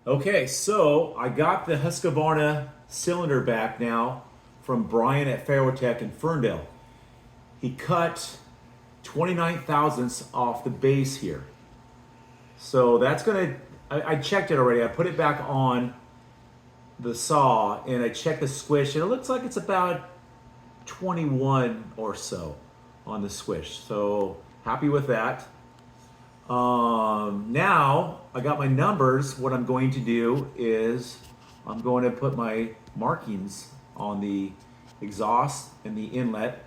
Okay, so I got the Husqvarna cylinder back now from Brian at Ferrotech in Ferndale. He cut 29 thousandths off the base here. So that's gonna, I checked it already. I put it back on the saw and I checked the squish and it looks like it's about 21 or so on the squish. So happy with that. Now I got my numbers. What I'm going to do is I'm going to put my markings on the exhaust and the inlet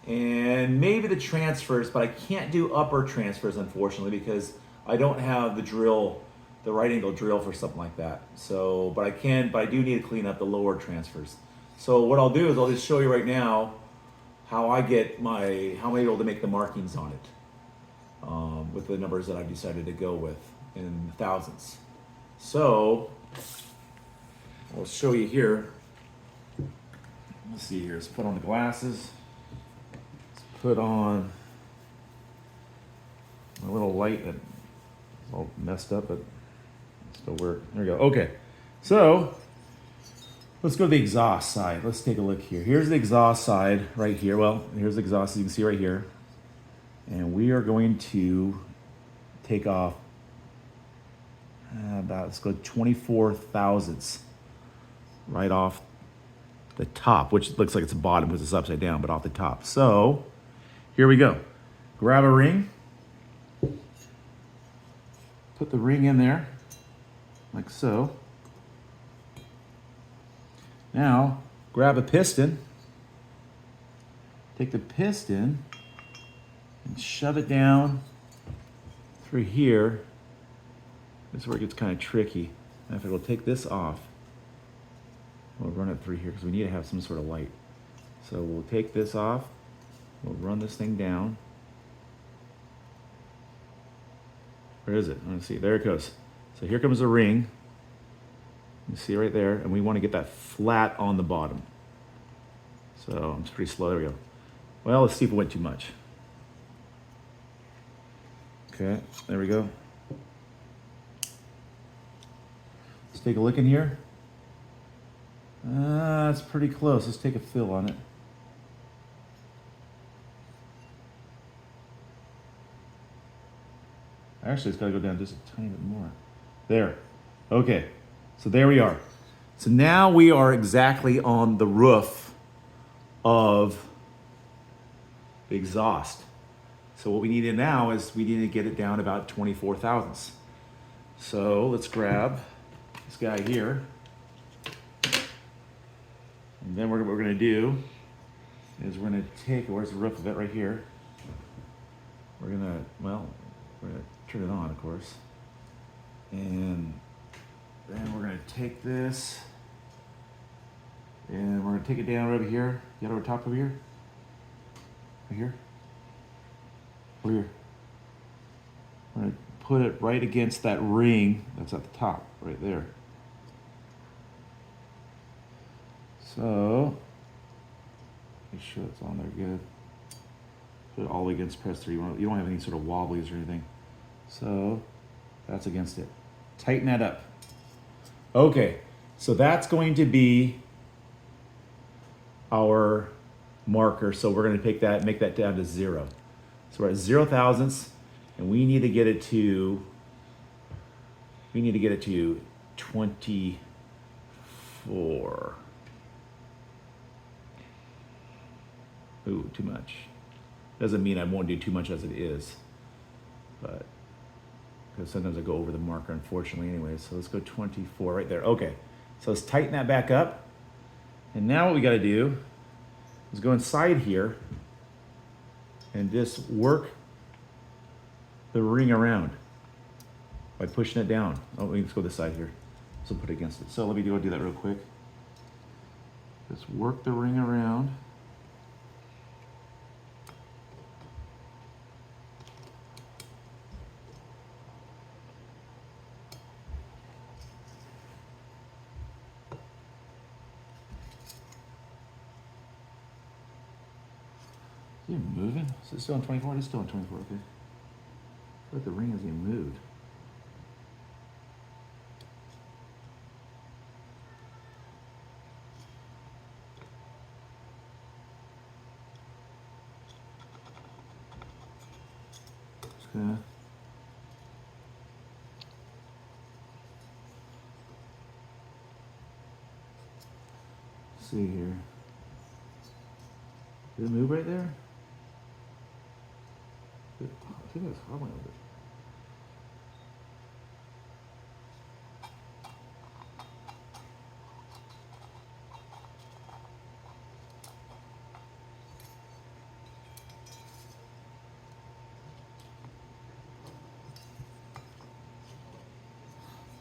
and maybe the transfers, but I can't do upper transfers unfortunately because I don't have the drill, the right angle drill for something like that. So, but I do need to clean up the lower transfers. So what I'll do is I'll just show you right now how I'm able to make the markings on it with the numbers that I've decided to go with in thousandths. So I'll show you here. Let's see here. Let's put on the glasses. Let's put on a little light that is all messed up, but still work. There we go. Okay. So let's go to the exhaust side. Let's take a look here. Here's the exhaust side right here. Well, here's the exhaust as you can see right here. And we are going to take off let's go 24 thousandths right off the top, which looks like it's the bottom because it's upside down, but off the top. So here we go. Grab a ring. Put the ring in there like so. Now grab a piston. Take the piston and shove it down through here. This is where it gets kind of tricky. And if it will take this off, we'll run it through here because we need to have some sort of light. So we'll take this off, we'll run this thing down. Where is it? Let's see, there it goes. So here comes the ring. You see right there, and we want to get that flat on the bottom. So I'm pretty slow, there we go. Well, let's see if it went too much. Okay, there we go. Let's take a look in here. It's pretty close. Let's take a fill on it. Actually, it's got to go down just a tiny bit more. There. Okay, so there we are. So now we are exactly on the roof of the exhaust. So what we need to now is we need to get it down about 24 thousandths. So let's grab this guy here. And then what we're going to do is we're going to take, where's the roof of it? Right here. We're going to turn it on, of course. And then we're going to take this and we're going to take it down over here. Get over top of here. Right here. Over here. We're going to put it right against that ring that's at the top, right there. So, make sure it's on there good. Put it all the way against press 3. You don't have any sort of wobblies or anything. So, that's against it. Tighten that up. Okay, so that's going to be our marker. So we're going to take that, make that down to 0. So we're at 0 thousandths, and we need to get it to 24. Ooh, too much. Doesn't mean I won't do too much as it is, but because sometimes I go over the marker, unfortunately, anyway. So let's go 24 right there. Okay, so let's tighten that back up. And now what we got to do is go inside here and just work the ring around by pushing it down. Oh, let's go this side here. So put it against it. So let me do that real quick. Just work the ring around. Is it moving? Is it still on 24? It's still on 24, okay. I feel like the ring hasn't even moved. Okay. Let's see here. Did it move right there? I think it was hovering over it.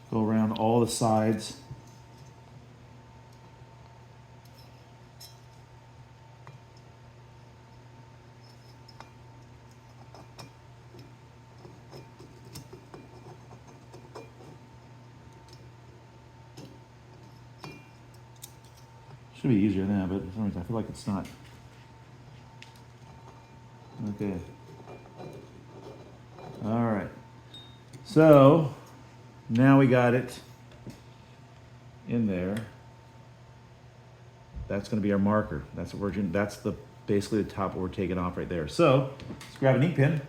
Go around all the sides. Should be easier than that, but for some reason I feel like it's not. Okay. All right. So now we got it in there. That's going to be our marker. That's what we're. That's the basically the top what we're taking off right there. So let's grab an ink pen.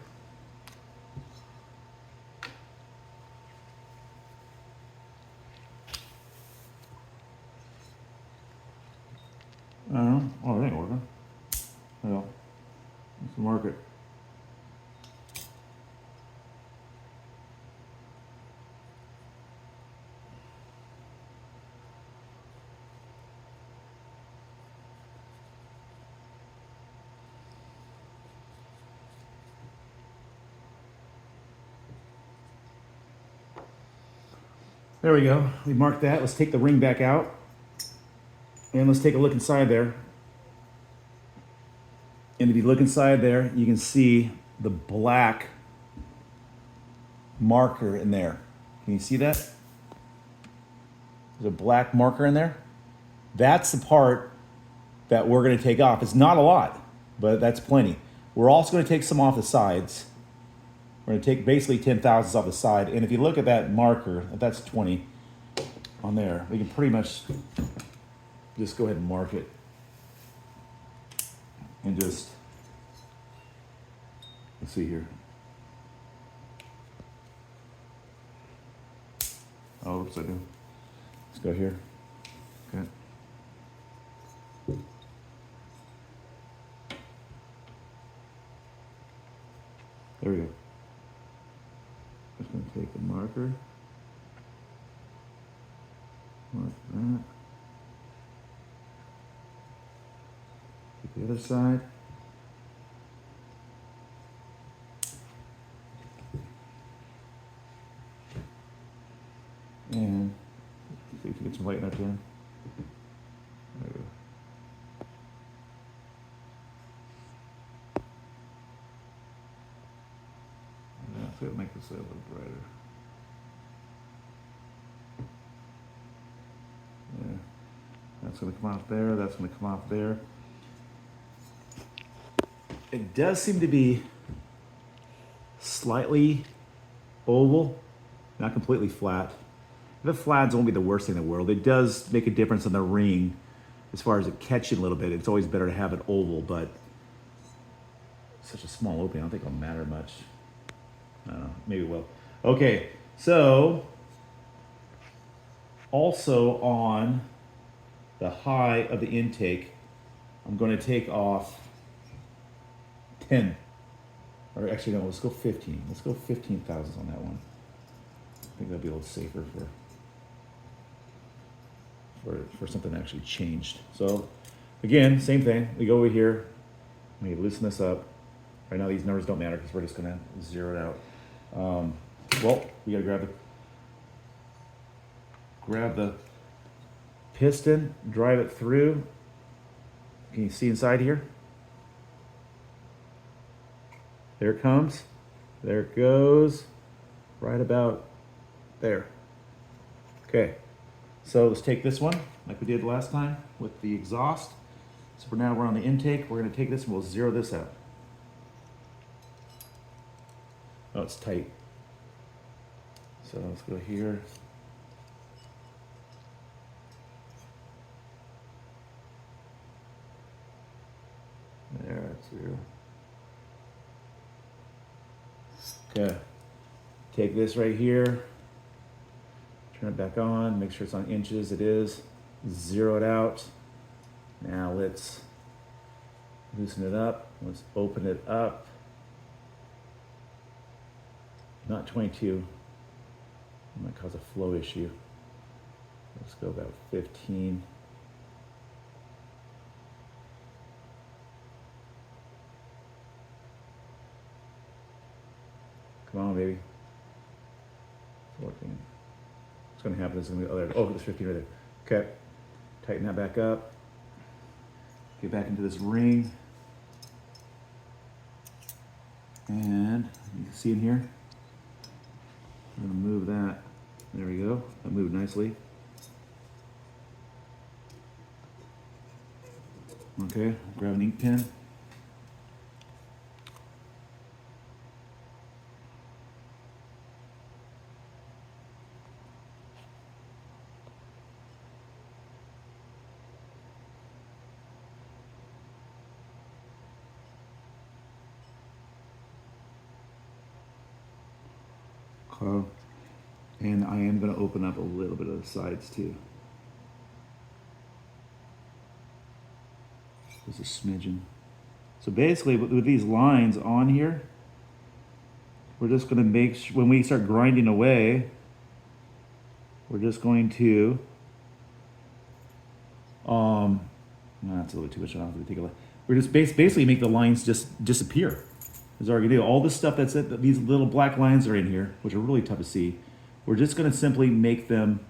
I don't know. Oh, it ain't working. Well, let's mark it. There we go. We marked that. Let's take the ring back out. And let's take a look inside there. And if you look inside there, you can see the black marker in there. Can you see that? There's a black marker in there. That's the part that we're going to take off. It's not a lot, but that's plenty. We're also going to take some off the sides. We're going to take basically 10 thousandths off the side. And if you look at that marker, that's 20 on there. We can pretty much just go ahead and mark it. And just, let's see here. Oh, oops, I do. Let's go here. Okay. There we go. Just going to take the marker. Mark that. Take the other side. And see if you get some light in that there. There we go. Yeah, so it'll make this a little brighter. Yeah. That's going to come off there. That's going to come off there. It does seem to be slightly oval, not completely flat. The flats won't be the worst thing in the world. It does make a difference on the ring as far as it catching a little bit. It's always better to have it oval, but such a small opening, I don't think it'll matter much. I don't know, maybe it will. Okay, so also on the high of the intake, I'm going to take off 10. Or actually, no, let's go 15. Let's go 15 thousandths on that one. I think that'll be a little safer for something that actually changed. So again, same thing. We go over here. We loosen this up. Right now these numbers don't matter because we're just gonna zero it out. Well, we gotta grab the piston, drive it through. Can you see inside here? There it comes. There it goes. Right about there. Okay. So let's take this one like we did last time with the exhaust. So for now we're on the intake. We're going to take this and we'll zero this out. Oh, it's tight. So let's go here. There, that's zero. Okay. Take this right here, turn it back on, make sure it's on inches. It is. Zero it out. Now let's loosen it up. Let's open it up. Not 22. It might cause a flow issue. Let's go about 15. Come on, baby. It's working. What's going to happen is going to be, oh, there's 15 right there. Okay. Tighten that back up. Get back into this ring. And you can see in here, I'm going to move that. There we go. That moved nicely. Okay, grab an ink pen. And I am going to open up a little bit of the sides too. Just a smidgen. So basically with these lines on here, we're just going to make, when we start grinding away, we're just going to, no, that's a little bit too much. I don't have to take a look. We're just basically make the lines just disappear. Is our do. All this stuff that's it, these little black lines are in here, which are really tough to see. We're just going to simply make them,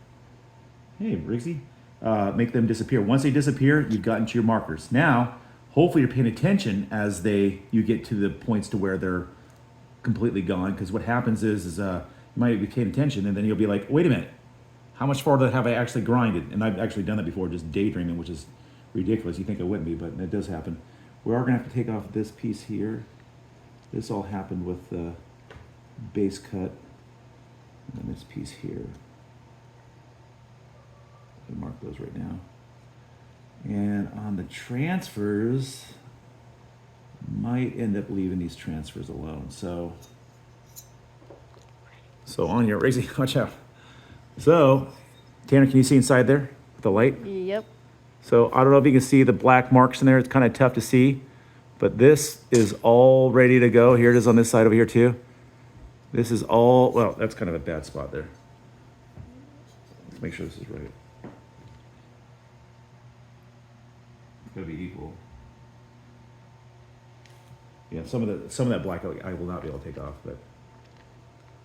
hey, Brixie, make them disappear. Once they disappear, you've gotten to your markers. Now, hopefully you're paying attention as you get to the points to where they're completely gone. Because what happens is you might be paying attention, and then you'll be like, wait a minute, how much farther have I actually grinded? And I've actually done that before, just daydreaming, which is ridiculous. You think I wouldn't be, but it does happen. We are going to have to take off this piece here. This all happened with the base cut. And then this piece here. I'll mark those right now. And on the transfers, might end up leaving these transfers alone. So on here, Racy, watch out. So, Tanner, can you see inside there with the light? Yep. So I don't know if you can see the black marks in there. It's kind of tough to see. But this is all ready to go. Here it is on this side over here too. This is all, well, that's kind of a bad spot there. Let's make sure this is right. It's gotta be equal. Yeah, some of that black I will not be able to take off, but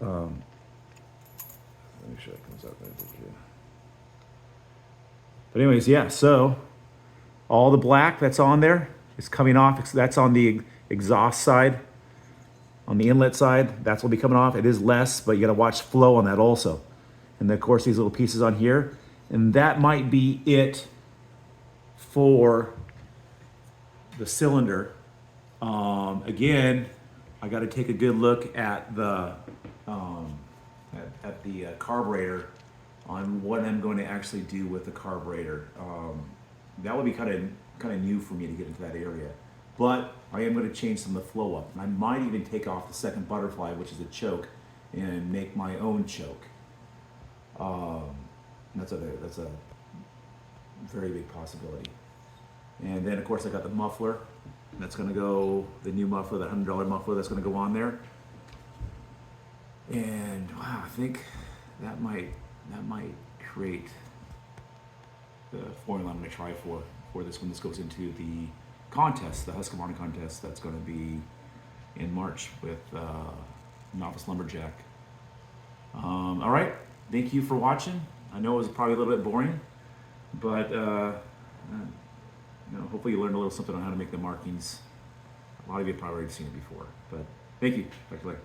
let me make sure it comes out right there. But anyways, yeah, so all the black that's on there is coming off. That's on the exhaust side. On the inlet side, that's what will be coming off. It is less, but you gotta watch flow on that also. And then of course these little pieces on here. And that might be it for the cylinder. Again, I gotta take a good look at the carburetor on what I'm going to actually do with the carburetor. That would be kind of new for me to get into that area. But I am going to change some of the flow up. And I might even take off the second butterfly, which is a choke, and make my own choke. That's a very big possibility. And then of course I got the muffler. That's going to go, the new muffler, the $100 muffler that's going to go on there. And wow, I think that might create the formula I'm going to try for this when this goes into the contest, the Husqvarna contest that's going to be in March with Novice Lumberjack. All right, thank you for watching. I know it was probably a little bit boring, but hopefully you learned a little something on how to make the markings. A lot of you have probably already seen it before, but thank you. Talk to you later.